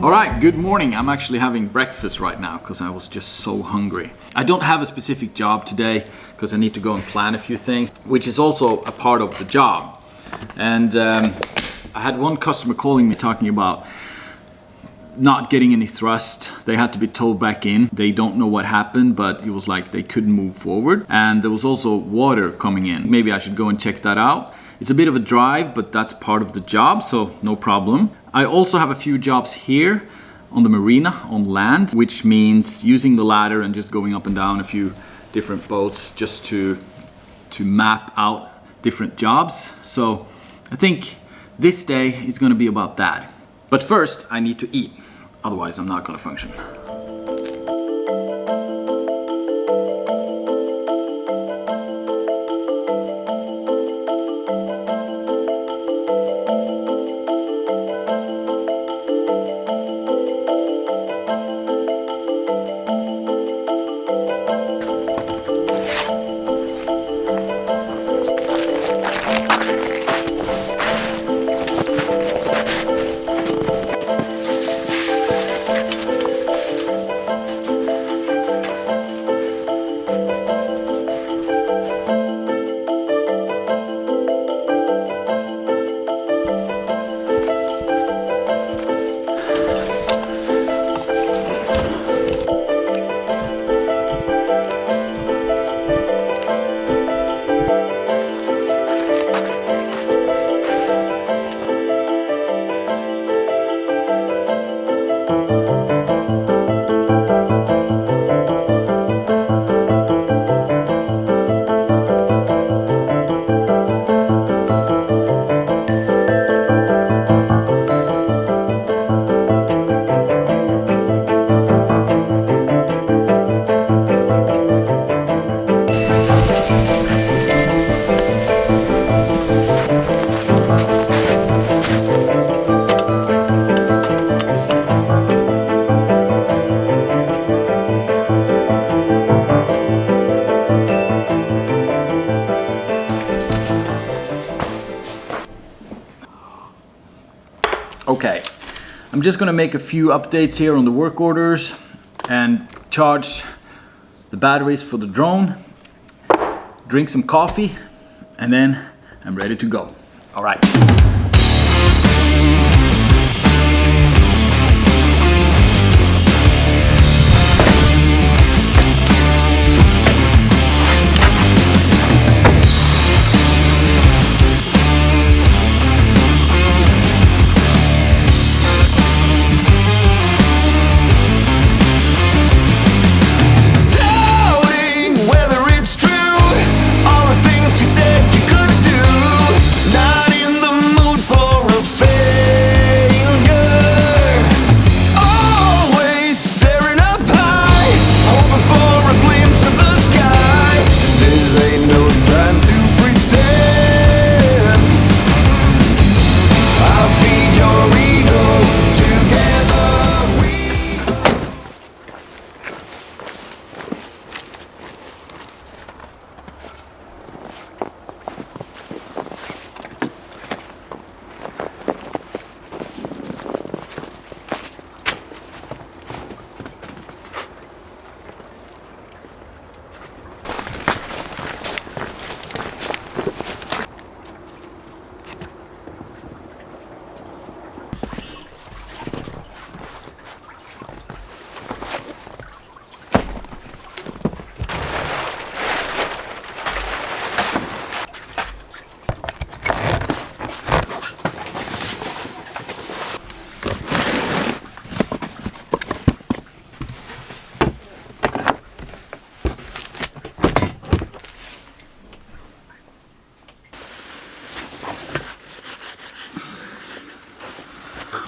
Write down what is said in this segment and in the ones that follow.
All right, good morning. I'm actually having breakfast right now because I was just so hungry. I don't have a specific job today because I need to go and plan a few things, which is also a part of the job. And I had one customer calling me talking about not getting any thrust. They had to be towed back in. They don't know what happened, but it was like they couldn't move forward. And there was also water coming in. Maybe I should go and check that out. It's a bit of a drive, but that's part of the job, so no problem. I also have a few jobs here on the marina, on land, which means using the ladder and just going up and down a few different boats just to map out different jobs. So I think this day is going to be about that. But first, I need to eat. Otherwise, I'm not going to function. Okay, I'm just gonna make a few updates here on the work orders and charge the batteries for the drone, drink some coffee, and then I'm ready to go. All right.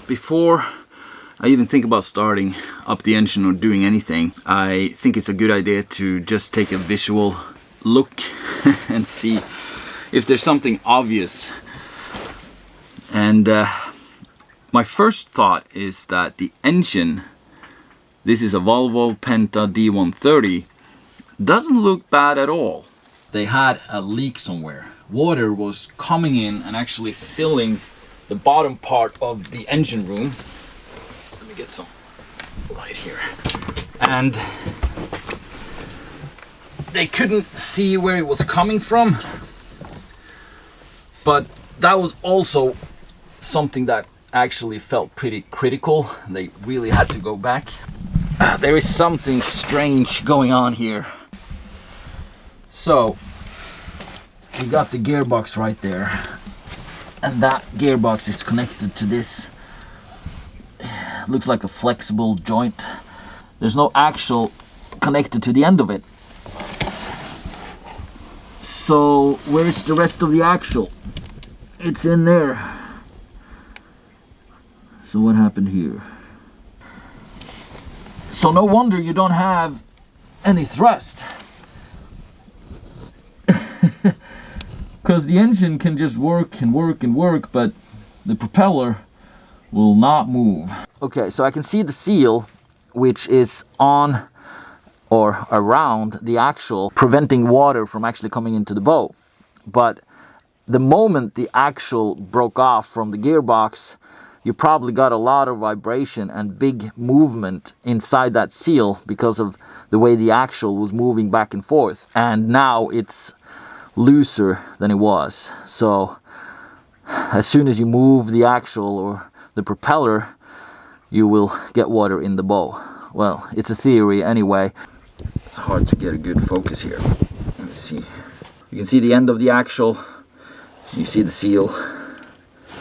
Before I even think about starting up the engine or doing anything, I think it's a good idea to just take a visual look and see if there's something obvious. And my first thought is that the engine, this is a Volvo Penta D130, doesn't look bad at all. They had a leak somewhere. Water was coming in and actually filling the bottom part of the engine room. Let me me get some light here. And they couldn't see where it was coming from, but that was also something that actually felt pretty critical. They really had to go back. There is something strange going on here. So we got the gearbox right there, and that gearbox is connected to this. Looks like a flexible joint. There's no axle connected to the end of it. So where is the rest of the axle? It's in there. So what happened here? So no wonder you don't have any thrust. Because the engine can just work and work and work, but the propeller will not move. Okay, so I can see the seal, which is on or around the axle, preventing water from actually coming into the bow. But the moment the axle broke off from the gearbox, you probably got a lot of vibration and big movement inside that seal because of the way the axle was moving back and forth. And now it's looser than it was. So as soon as you move the axle or the propeller, you will get water in the bow. Well, it's a theory anyway. It's hard to get a good focus here. Let me see. You can see the end of the axle. You see the seal.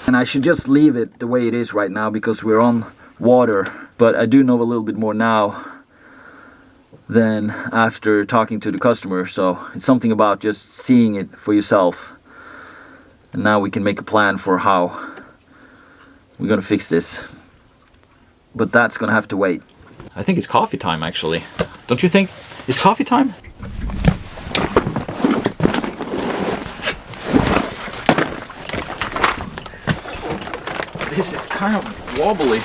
And I should just leave it the way it is right now because we're on water. But I do know a little bit more now than after talking to the customer. So it's something about just seeing it for yourself. And now we can make a plan for how we're gonna fix this. But that's gonna have to wait. I think it's coffee time actually. Don't you think? It's coffee time? This is kind of wobbly.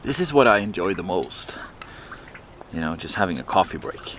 This is what I enjoy the most. You know, just having a coffee break.